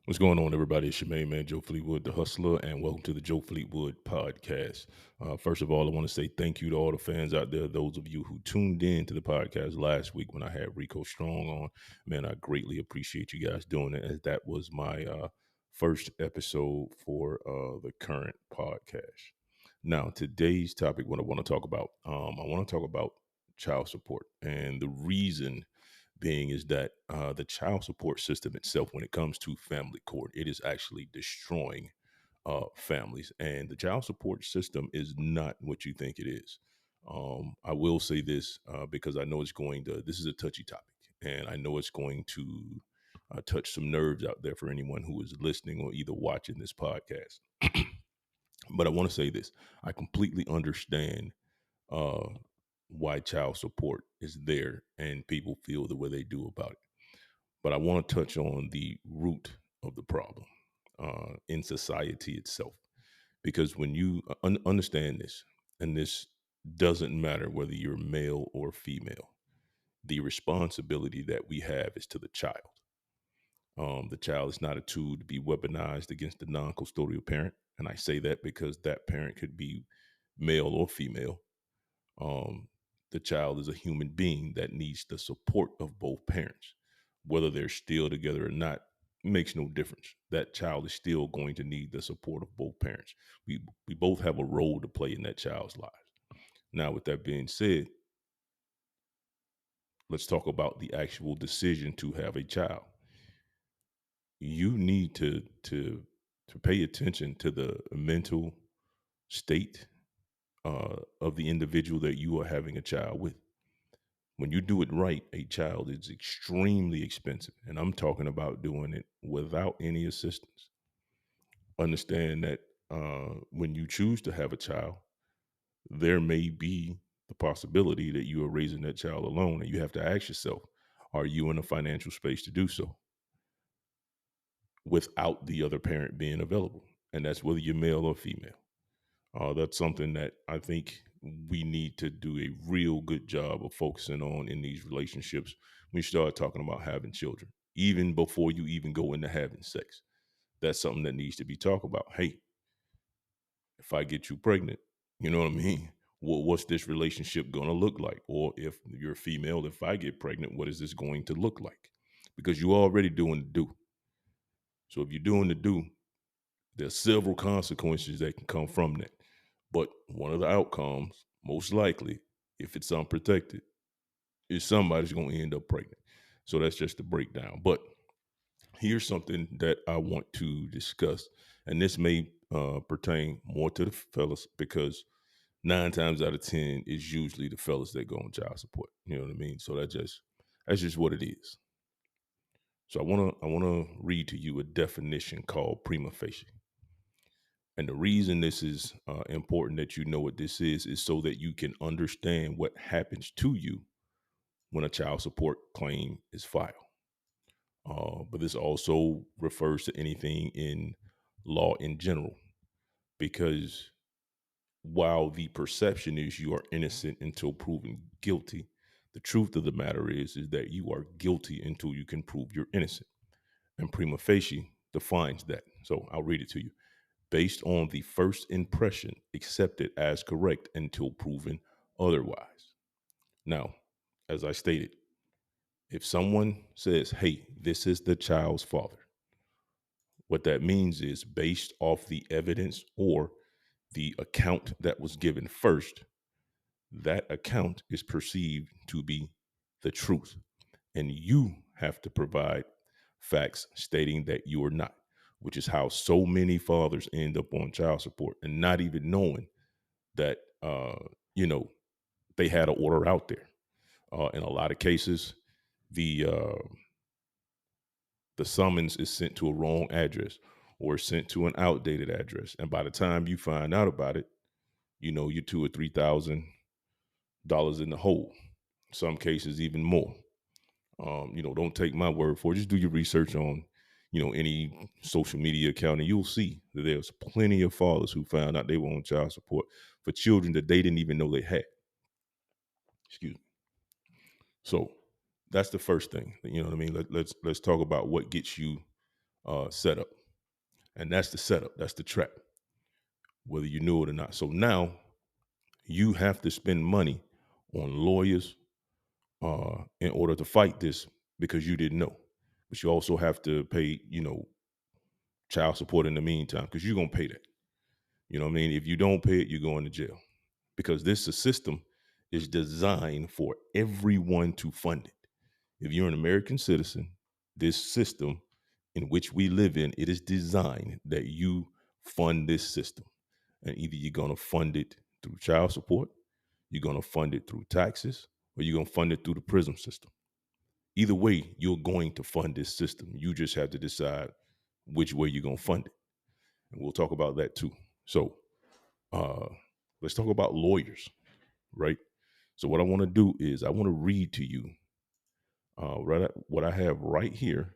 What's going on, everybody? It's your main man, Joe Fleetwood, the hustler, and welcome to the Joe Fleetwood podcast. First of all, I want to say thank you to all the fans out there, those of you who tuned in to the podcast last week when I had Rico Strong on. Man, I greatly appreciate you guys doing it, as that was my first episode for the current podcast. Now, today's topic, what I want to talk about, I want to talk about child support. And the reason being is that the child support system itself, when it comes to family court, it is actually destroying families. And the child support system is not what you think it is. I will say this because I know this is a touchy topic, and I know it's going to touch some nerves out there for anyone who is listening or either watching this podcast. But I want to say this: I completely understand uh, why child support is there and people feel the way they do about it. But I want to touch on the root of the problem in society itself. Because when you understand this, and this doesn't matter whether you're male or female, the responsibility that we have is to the child. The child is not a tool to be weaponized against the non custodial parent. And I say that because that parent could be male or female. um, the child is a human being that needs the support of both parents. Whether they're still together or not makes no difference. That child is still going to need the support of both parents. We both have a role to play in that child's lives. Now, with that being said, let's talk about the actual decision to have a child. You need to pay attention to the mental state of the individual that you are having a child with. When you do it right, a child is extremely expensive. And I'm talking about doing it without any assistance. Understand that when you choose to have a child, there may be the possibility that you are raising that child alone. And you have to ask yourself, are you in a financial space to do so without the other parent being available? And that's whether you're male or female. That's something that I think we need to do a real good job of focusing on in these relationships when you start talking about having children, even before you even go into having sex. That's something that needs to be talked about. Hey, if I get you pregnant, you know what I mean? What's this relationship going to look like? Or if you're female, if I get pregnant, what is this going to look like? Because you're already doing the do. So if you're doing the do, there's several consequences that can come from that. But one of the outcomes, most likely, if it's unprotected, is somebody's going to end up pregnant. So that's just the breakdown. But here's something that I want to discuss, and this may pertain more to the fellas because 9 times out of 10 is usually the fellas that go on child support. You know what I mean? So that's just what it is. So I wanna read to you a definition called prima facie. And the reason this is important that you know what this is so that you can understand what happens to you when a child support claim is filed. But this also refers to anything in law in general, because while the perception is you are innocent until proven guilty, the truth of the matter is that you are guilty until you can prove you're innocent. And prima facie defines that. So I'll read it to you. Based on the first impression accepted as correct until proven otherwise. Now, as I stated, if someone says, hey, this is the child's father, what that means is based off the evidence or the account that was given first, that account is perceived to be the truth. And you have to provide facts stating that you are not, which is how so many fathers end up on child support and not even knowing that, you know, they had an order out there. In a lot of cases, the uh, the summons is sent to a wrong address or sent to an outdated address, and by the time you find out about it, you know you're $2,000 or $3,000 in the hole. Some cases even more. Don't take my word for it. Just do your research on, any social media account, and you'll see that there's plenty of fathers who found out they were on child support for children that they didn't even know they had. Excuse me. So that's the first thing. You know what I mean? Let's talk about what gets you setup, and that's the setup. That's the trap, whether you knew it or not. So now you have to spend money on lawyers in order to fight this because you didn't know. But you also have to pay, child support in the meantime because you're gonna pay that. You know what I mean? If you don't pay it, you're going to jail because this system is designed for everyone to fund it. If you're an American citizen, this system in which we live in, it is designed that you fund this system. And either you're going to fund it through child support, you're going to fund it through taxes, or you're going to fund it through the prison system. Either way, you're going to fund this system. You just have to decide which way you're going to fund it. And we'll talk about that too. So uh, let's talk about lawyers, right? So what I want to do is I want to read to you what I have right here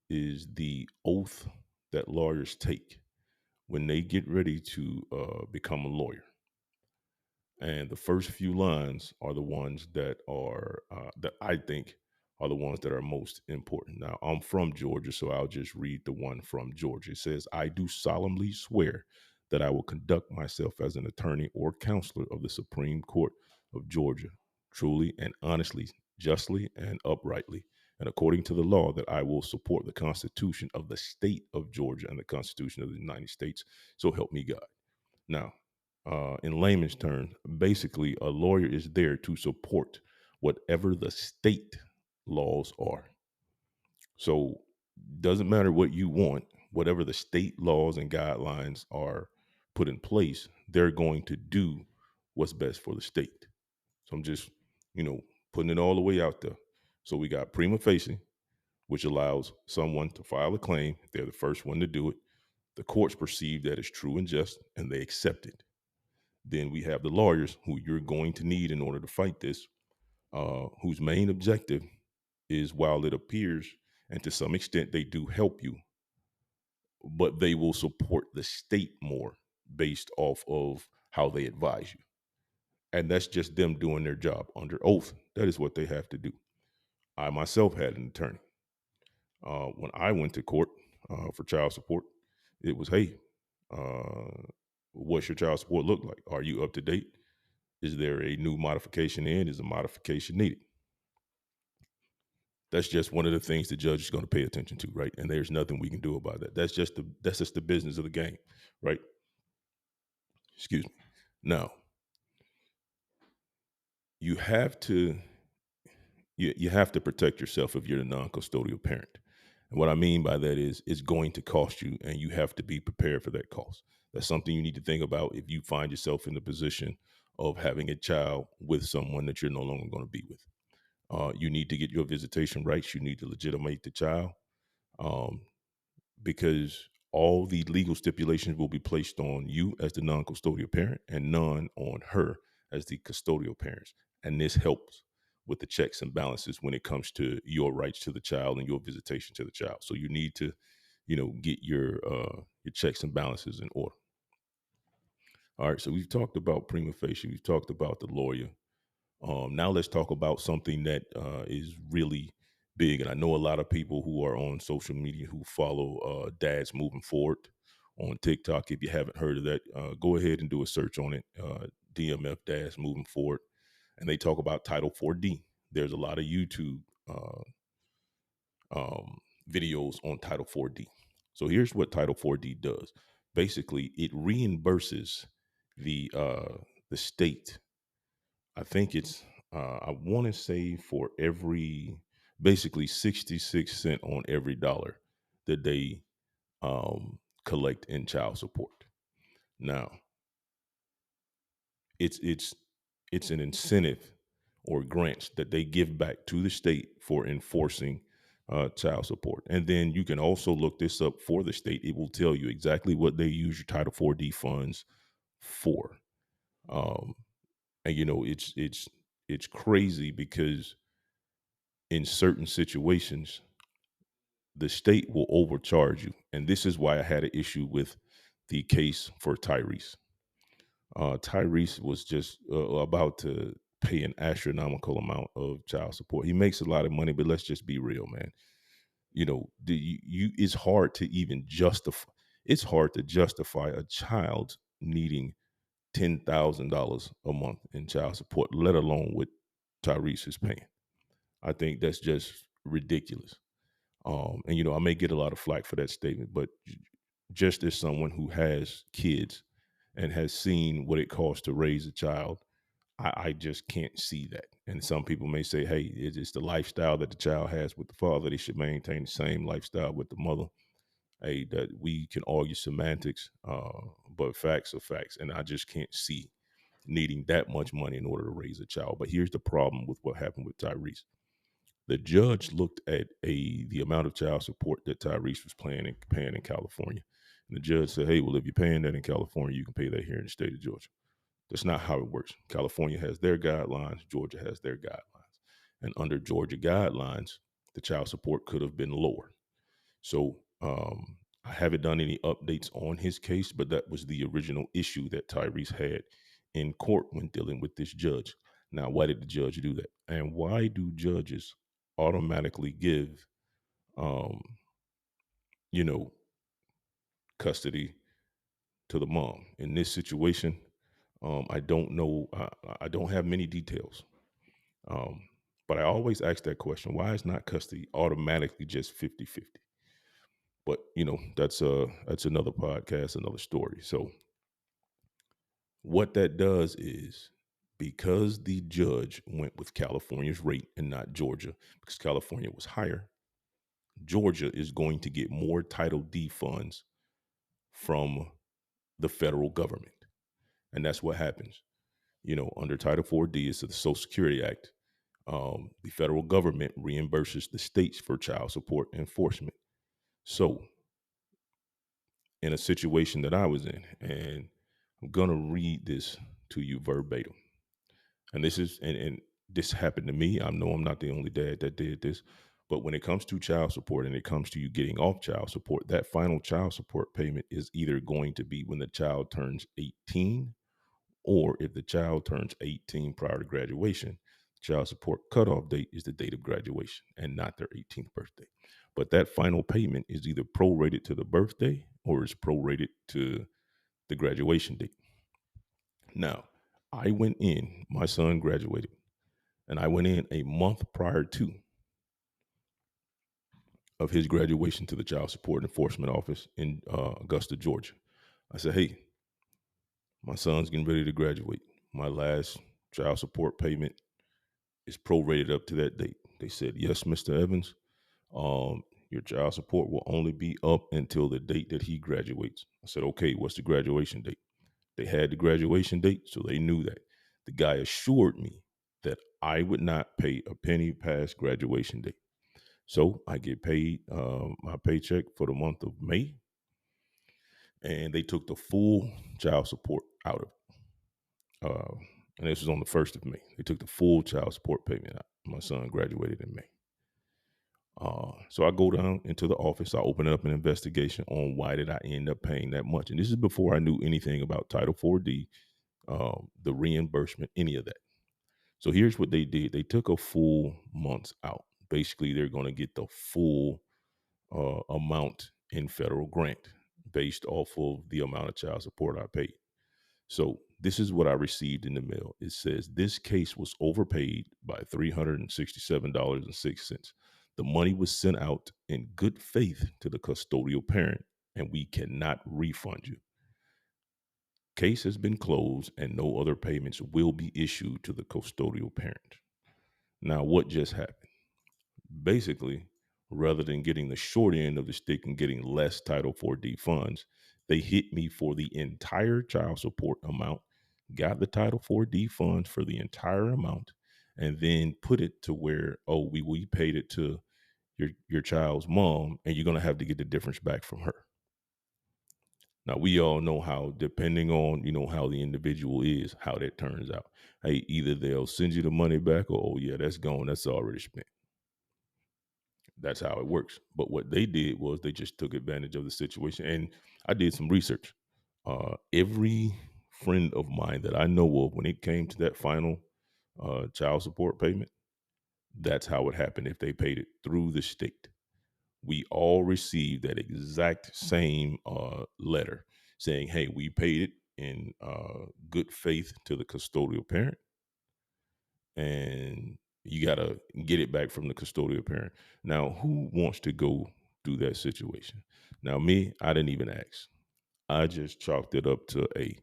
is the oath that lawyers take when they get ready to become a lawyer. And the first few lines are the ones that I think are the ones that are most important. Now, I'm from Georgia, so I'll just read the one from Georgia. It says, "I do solemnly swear that I will conduct myself as an attorney or counselor of the Supreme Court of Georgia, truly and honestly, justly and uprightly, and according to the law, that I will support the Constitution of the state of Georgia and the Constitution of the United States. So help me God." Now, in layman's terms, basically, a lawyer is there to support whatever the state laws are. So, doesn't matter what you want, whatever the state laws and guidelines are put in place, they're going to do what's best for the state. So, I'm just, putting it all the way out there. So, we got prima facie, which allows someone to file a claim. They're the first one to do it. The courts perceive that it's true and just, and they accept it. Then we have the lawyers who you're going to need in order to fight this, whose main objective is, while it appears, and to some extent they do help you, but they will support the state more based off of how they advise you. And that's just them doing their job under oath. That is what they have to do. I myself had an attorney. When I went to court for child support, it was, hey, uh, what's your child support look like? Are you up to date? Is there a new modification in? Is a modification needed? That's just one of the things the judge is going to pay attention to, right? And there's nothing we can do about that. That's just the business of the game, right? Excuse me. Now, you have to you have to protect yourself if you're the non-custodial parent. And what I mean by that is it's going to cost you, and you have to be prepared for that cost. That's something you need to think about if you find yourself in the position of having a child with someone that you're no longer going to be with. You need to get your visitation rights. You need to legitimate the child, um, because all the legal stipulations will be placed on you as the non-custodial parent and none on her as the custodial parents. And this helps with the checks and balances when it comes to your rights to the child and your visitation to the child. So you need to, get your checks and balances in order. All right. So we've talked about prima facie. We've talked about the lawyer. Now let's talk about something that is really big, and I know a lot of people who are on social media who follow Dads Moving Forward on TikTok. If you haven't heard of that, go ahead and do a search on it. DMF Dads Moving Forward, and they talk about Title 4D. There's a lot of YouTube uh, um, videos on Title 4D. So here's what Title 4D does. Basically, it reimburses the state. I think it's I want to say for every basically 66 cents on every dollar that they collect in child support. Now, it's it's an incentive or grants that they give back to the state for enforcing child support. And then you can also look this up for the state. It will tell you exactly what they use your Title 4D funds for. Um, and it's crazy because in certain situations, the state will overcharge you. And this is why I had an issue with the case for Tyrese. Tyrese was just about to pay an astronomical amount of child support. He makes a lot of money, but let's just be real, man. it's hard to even justify. It's hard to justify a child needing $10,000 a month in child support, let alone what Tyrese is paying. I think that's just ridiculous. And I may get a lot of flack for that statement, but just as someone who has kids and has seen what it costs to raise a child, I just can't see that. And some people may say, hey, it's the lifestyle that the child has with the father. They should maintain the same lifestyle with the mother. Hey, that we can argue semantics, but facts are facts. And I just can't see needing that much money in order to raise a child. But here's the problem with what happened with Tyrese. The judge looked at the amount of child support that Tyrese was paying in California. And the judge said, hey, well, if you're paying that in California, you can pay that here in the state of Georgia. That's not how it works. California has their guidelines, Georgia has their guidelines. And under Georgia guidelines, the child support could have been lower. So I haven't done any updates on his case, but that was the original issue that Tyrese had in court when dealing with this judge. Now, why did the judge do that? And why do judges automatically give, um, you know, custody to the mom in this situation? I don't know. I don't have many details. Um, but I always ask that question: why is not custody automatically just 50-50? But that's another podcast, another story. So what that does is, because the judge went with California's rate and not Georgia, because California was higher, Georgia is going to get more Title D funds from the federal government. And that's what happens. Under Title 4D, it's the Social Security Act. The federal government reimburses the states for child support enforcement. So, in a situation that I was in, and I'm going to read this to you verbatim. And this happened to me. I know I'm not the only dad that did this, but when it comes to child support and it comes to you getting off child support, that final child support payment is either going to be when the child turns 18, or if the child turns 18 prior to graduation. Child support cutoff date is the date of graduation and not their 18th birthday. But that final payment is either prorated to the birthday or is prorated to the graduation date. Now, I went in, my son graduated, and I went in a month prior to of his graduation to the Child Support Enforcement Office in Augusta, Georgia. I said, hey, my son's getting ready to graduate. My last child support payment is prorated up to that date. They said, yes, Mr. Evans, your child support will only be up until the date that he graduates. I said, okay, what's the graduation date? They had the graduation date, so they knew that. The guy assured me that I would not pay a penny past graduation date. So I get paid my paycheck for the month of May, and they took the full child support out of it. And this was on the 1st of May. They took the full child support payment out. My son graduated in May. So I go down into the office. I open up an investigation on why did I end up paying that much. And this is before I knew anything about Title 4D, the reimbursement, any of that. So here's what they did. They took a full month out. Basically, they're going to get the full amount in federal grant based off of the amount of child support I paid. So this is what I received in the mail. It says this case was overpaid by $367.06. The money was sent out in good faith to the custodial parent, and we cannot refund you. Case has been closed, and no other payments will be issued to the custodial parent. Now, what just happened? Basically, rather than getting the short end of the stick and getting less Title 4D funds, they hit me for the entire child support amount, got the Title 4D funds for the entire amount, and then put it to where, oh, we paid it to your child's mom, and you're going to have to get the difference back from her. Now, we all know how, depending on, how the individual is, how that turns out. Hey, either they'll send you the money back or, oh, yeah, that's gone. That's already spent. That's how it works. But what they did was they just took advantage of the situation. And I did some research. Every friend of mine that I know of, when it came to that final child support payment, that's how it happened if they paid it through the state. We all received that exact same letter saying, "Hey, we paid it in good faith to the custodial parent, and you got to get it back from the custodial parent." Now, who wants to go through that situation? Now, me, I didn't even ask. I just chalked it up to a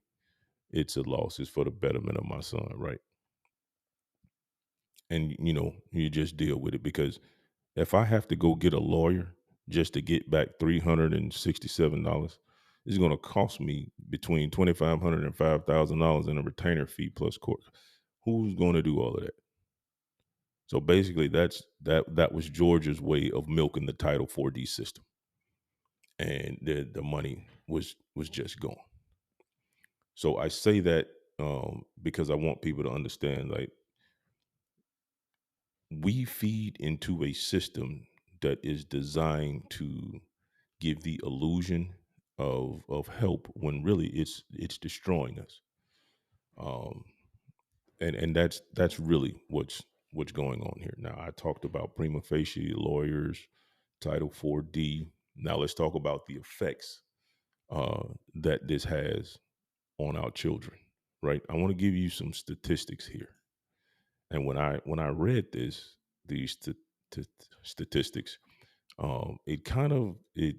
it's a loss. It's for the betterment of my son, right? And you just deal with it, because if I have to go get a lawyer just to get back $367, it's going to cost me between $2,500 and $5,000 in a retainer fee plus court. Who's going to do all of that? So basically, that was Georgia's way of milking the Title 4D system, and the money was just gone. So I say that because I want people to understand, like, we feed into a system that is designed to give the illusion of help when really it's destroying us. Um, and that's really what's going on here. Now, I talked about prima facie, lawyers, Title 4D. Now let's talk about the effects that this has on our children. Right? I want to give you some statistics here. And when I read these statistics, it kind of it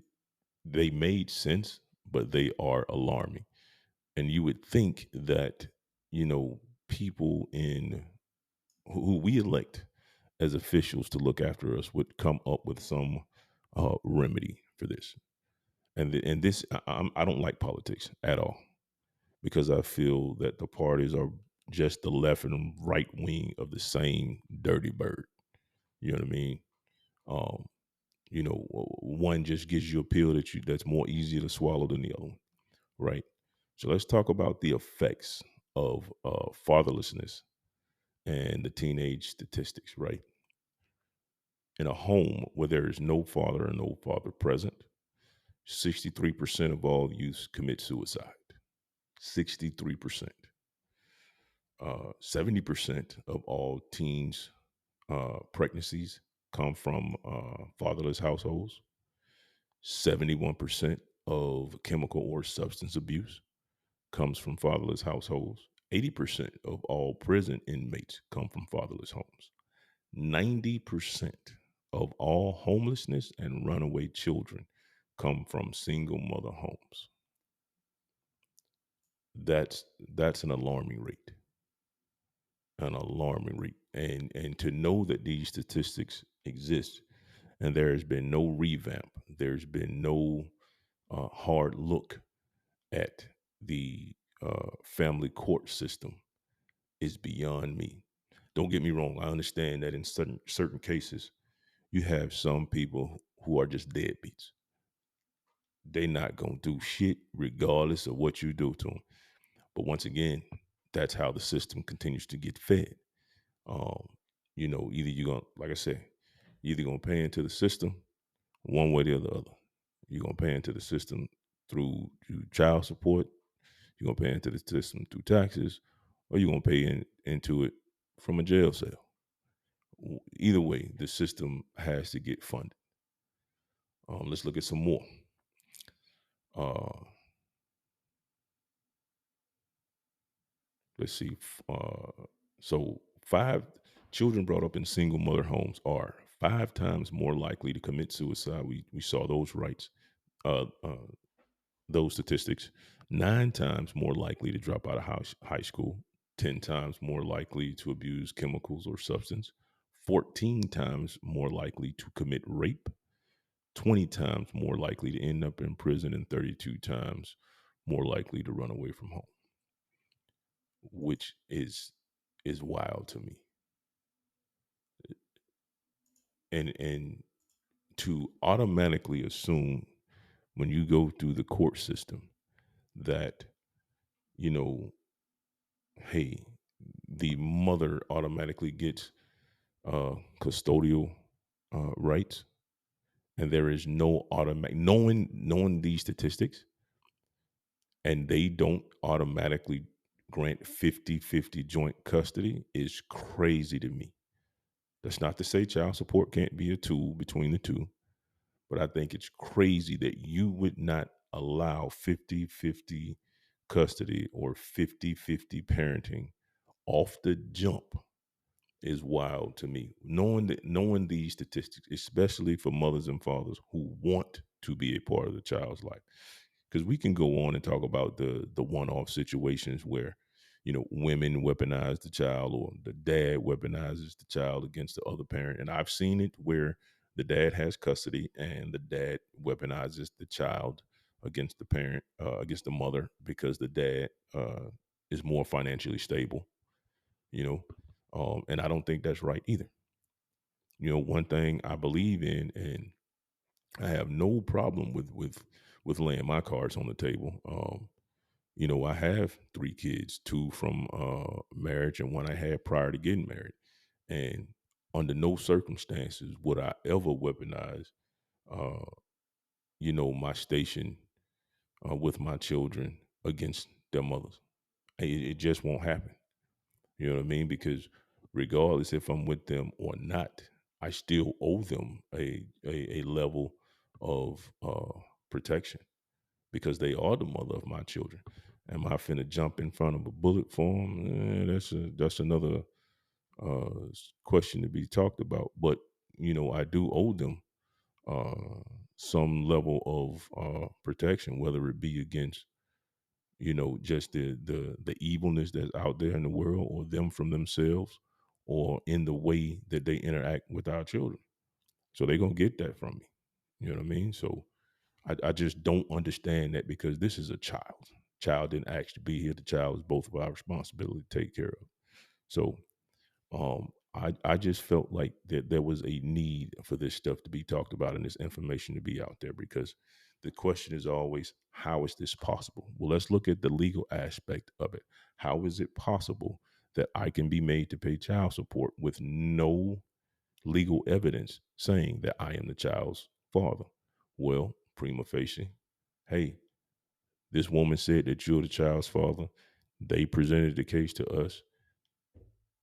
they made sense, but they are alarming. And you would think that you know people in who we elect as officials to look after us would come up with some remedy for this. And this, I don't like politics at all, because I feel that the parties are just the left and right wing of the same dirty bird. You know what I mean? Um, one just gives you a pill that's more easy to swallow than the other one, right? So let's talk about the effects of fatherlessness and the teenage statistics, right? In a home where there is no father or no father present, 63% of all youth commit suicide. 63%. 70% of all teens' pregnancies come from fatherless households. 71% of chemical or substance abuse comes from fatherless households. 80% of all prison inmates come from fatherless homes. 90% of all homelessness and runaway children come from single mother homes. That's an alarming rate. An alarming rate. And to know that these statistics exist, and there has been no revamp, there's been no hard look at the family court system, is beyond me. Don't get me wrong. I understand that in certain cases, you have some people who are just deadbeats. They not gonna do shit regardless of what you do to them. But once again, that's how the system continues to get fed. Um, either you're gonna, like I said, you're either gonna pay into the system one way or the other. You're gonna pay into the system through child support. You're gonna pay into the system through taxes, or you're gonna pay into it from a jail cell. Either way, the system has to get funded. Let's look at some more. Uh, let's see. So, five children brought up in single mother homes are 5 times more likely to commit suicide. We saw those rights, those statistics. 9 times more likely to drop out of high school. 10 times more likely to abuse chemicals or substance. 14 times more likely to commit rape. 20 times more likely to end up in prison, and 32 times more likely to run away from home, which is wild to me. And to automatically assume when you go through the court system that, you know, hey, the mother automatically gets custodial rights, and there is no automatic knowing these statistics, and they don't automatically grant 50-50 joint custody is crazy to me. That's not to say child support can't be a tool between the two, But I think it's crazy that you would not allow 50-50 custody or 50-50 parenting off the jump is wild to me. Knowing these statistics, especially for mothers and fathers who want to be a part of the child's life. Because we can go on and talk about the one-off situations where, women weaponize the child or the dad weaponizes the child against the other parent. And I've seen it where the dad has custody and the dad weaponizes the child against the parent, against the mother, because the dad is more financially stable, you know. And I don't think that's right either. One thing I believe in, and I have no problem with laying my cards on the table. I have 3 kids, two from marriage and one I had prior to getting married. And under no circumstances would I ever weaponize, uh, my station with my children against their mothers. It just won't happen. You know what I mean? Because regardless if I'm with them or not, I still owe them a level of protection because they are the mother of my children. Am I finna jump in front of a bullet for them? That's another question to be talked about. But I do owe them uh, some level of protection, whether it be against just the evilness that's out there in the world, or them from themselves, or in the way that they interact with our children. So they're gonna get that from me. You know what I mean? So I just don't understand that, because this is a child. Child didn't ask to be here. The child is both of our responsibility to take care of. So I just felt like that there was a need for this stuff to be talked about and this information to be out there, because the question is always, how is this possible? Well, let's look at the legal aspect of it. How is it possible that I can be made to pay child support with no legal evidence saying that I am the child's father? Well, prima facie, hey, this woman said that you're the child's father. They presented the case to us.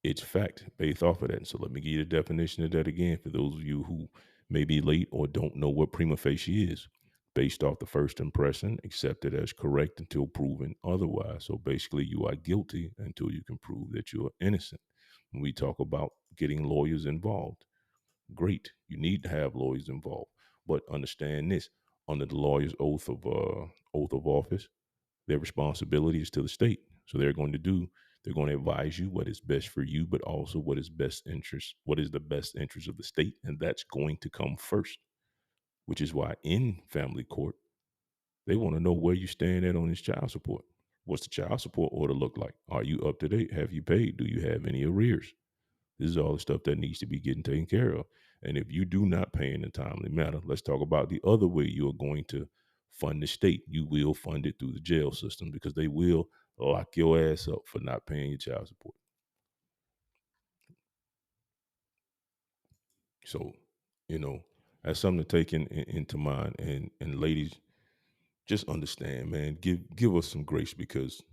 It's fact based off of that. And so let me give you the definition of that again for those of you who may be late or don't know what prima facie is. Based off the first impression, accepted as correct until proven otherwise. So basically, you are guilty until you can prove that you are innocent. When we talk about getting lawyers involved, great. You need to have lawyers involved, but understand this: under the lawyer's oath of office, their responsibility is to the state. So they're going to advise you what is best for you, but also what is the best interest of the state. And that's going to come first, which is why in family court, they want to know where you stand at on this child support. What's the child support order look like? Are you up to date? Have you paid? Do you have any arrears? This is all the stuff that needs to be getting taken care of. And if you do not pay in a timely manner, let's talk about the other way you are going to fund the state. You will fund it through the jail system, because they will lock your ass up for not paying your child support. So, you know, that's something to take into mind. And ladies, just understand, man. Give us some grace, because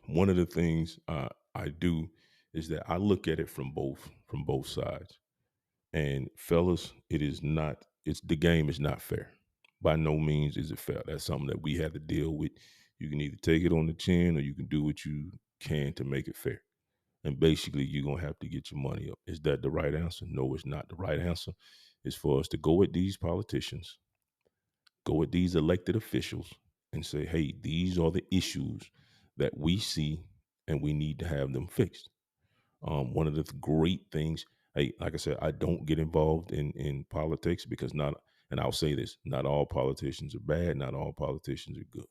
one of the things I do is that I look at it from both sides. And fellas, it's the game is not fair. By no means is it fair. That's something that we have to deal with. You can either take it on the chin, or you can do what you can to make it fair. And basically, you're going to have to get your money up. Is that the right answer? No, it's not. The right answer is for us to go at these politicians, go at these elected officials, and say, hey, these are the issues that we see, and we need to have them fixed. One of the great things, hey, like I said, I don't get involved in politics, because and I'll say this, not all politicians are bad, not all politicians are good.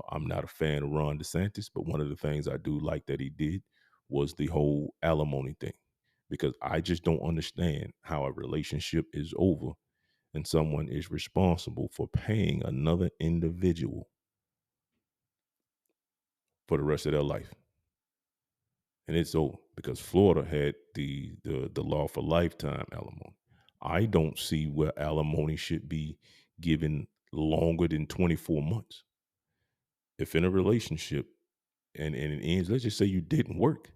I'm not a fan of Ron DeSantis, but one of the things I do like that he did was the whole alimony thing, because I just don't understand how a relationship is over and someone is responsible for paying another individual for the rest of their life. And it's over, because Florida had the law for lifetime alimony. I don't see where alimony should be given longer than 24 months. If in a relationship and it ends, let's just say you didn't work,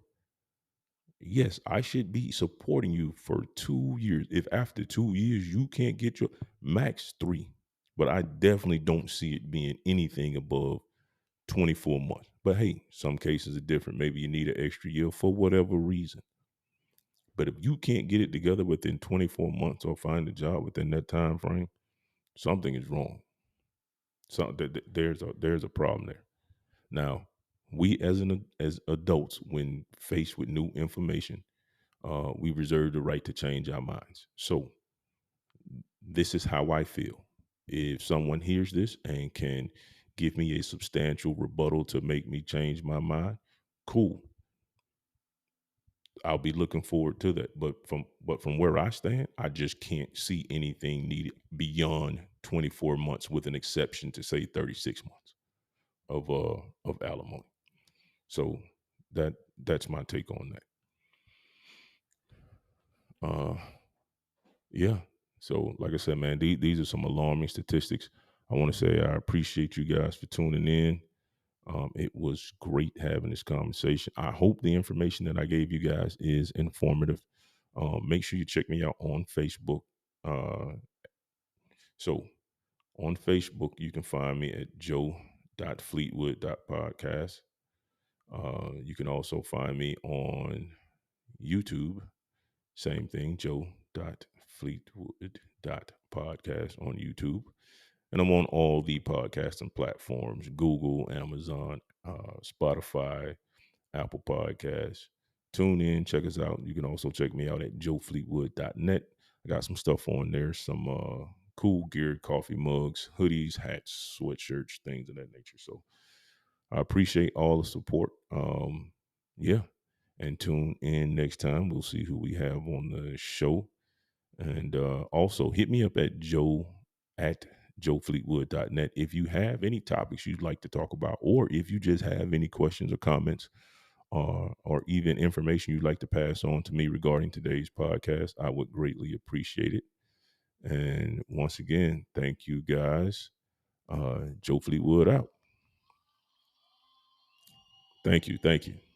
Yes, I should be supporting you for 2 years. If after 2 years you can't get your max three, but I definitely don't see it being anything above 24 months. But hey, some cases are different. Maybe you need an extra year for whatever reason. But if you can't get it together within 24 months or find a job within that time frame, something is wrong. So there's a problem there. Now, we as adults, when faced with new information, we reserve the right to change our minds. So this is how I feel. If someone hears this and can give me a substantial rebuttal to make me change my mind, cool. I'll be looking forward to that. But from where I stand, I just can't see anything needed beyond 24 months, with an exception to say 36 months of alimony. So that's my take on that. Yeah. So like I said, man, these are some alarming statistics. I want to say I appreciate you guys for tuning in. It was great having this conversation. I hope the information that I gave you guys is informative. Make sure you check me out on Facebook. Uh, so on Facebook, you can find me at joe.fleetwood.podcast. You can also find me on YouTube. Same thing, joe.fleetwood.podcast on YouTube. And I'm on all the podcasting platforms: Google, Amazon, Spotify, Apple Podcasts. Tune in, check us out. You can also check me out at joefleetwood.net. I got some stuff on there, some cool gear, coffee mugs, hoodies, hats, sweatshirts, things of that nature. So I appreciate all the support. Yeah. And tune in next time. We'll see who we have on the show. And also hit me up at joefleetwood.net if you have any topics you'd like to talk about, or if you just have any questions or comments, or even information you'd like to pass on to me regarding today's podcast. I would greatly appreciate it. And once again, thank you guys. Joe Fleetwood out. Thank you. Thank you.